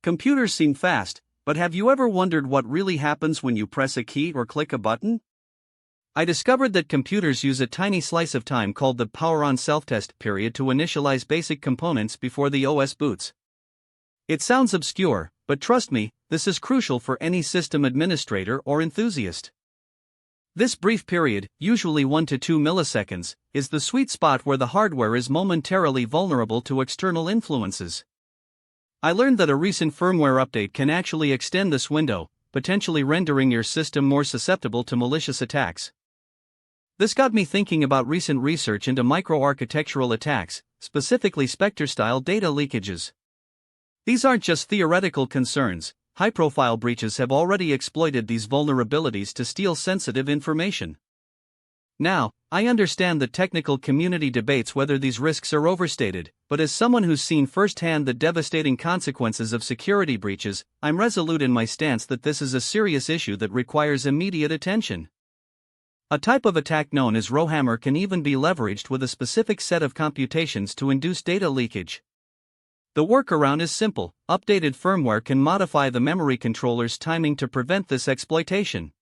Computers seem fast, but have you ever wondered what really happens when you press a key or click a button? I discovered that computers use a tiny slice of time called the power-on self-test period to initialize basic components before the OS boots. It sounds obscure, but trust me, this is crucial for any system administrator or enthusiast. This brief period, usually 1 to 2 milliseconds, is the sweet spot where the hardware is momentarily vulnerable to external influences. I learned that a recent firmware update can actually extend this window, potentially rendering your system more susceptible to malicious attacks. This got me thinking about recent research into microarchitectural attacks, specifically Spectre-style data leakages. These aren't just theoretical concerns. High-profile breaches have already exploited these vulnerabilities to steal sensitive information. Now, I understand the technical community debates whether these risks are overstated, but as someone who's seen firsthand the devastating consequences of security breaches, I'm resolute in my stance that this is a serious issue that requires immediate attention. A type of attack known as rowhammer can even be leveraged with a specific set of computations to induce data leakage. The workaround is simple: updated firmware can modify the memory controller's timing to prevent this exploitation.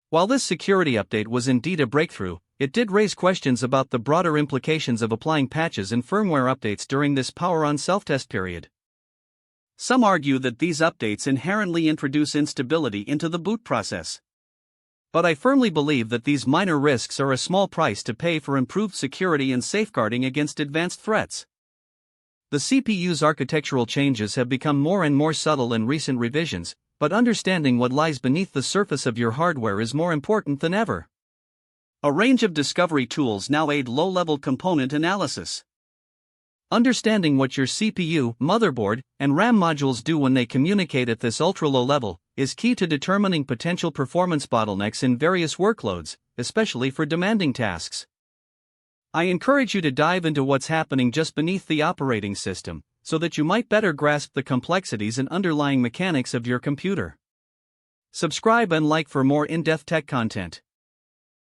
While this security update was indeed a breakthrough, it did raise questions about the broader implications of applying patches and firmware updates during this power-on self-test period. Some argue that these updates inherently introduce instability into the boot process. But I firmly believe that these minor risks are a small price to pay for improved security and safeguarding against advanced threats. The CPU's architectural changes have become more and more subtle in recent revisions, but understanding what lies beneath the surface of your hardware is more important than ever. A range of discovery tools now aid low-level component analysis. Understanding what your CPU, motherboard, and RAM modules do when they communicate at this ultra-low level is key to determining potential performance bottlenecks in various workloads, especially for demanding tasks. I encourage you to dive into what's happening just beneath the operating system, so that you might better grasp the complexities and underlying mechanics of your computer. Subscribe and like for more in-depth tech content.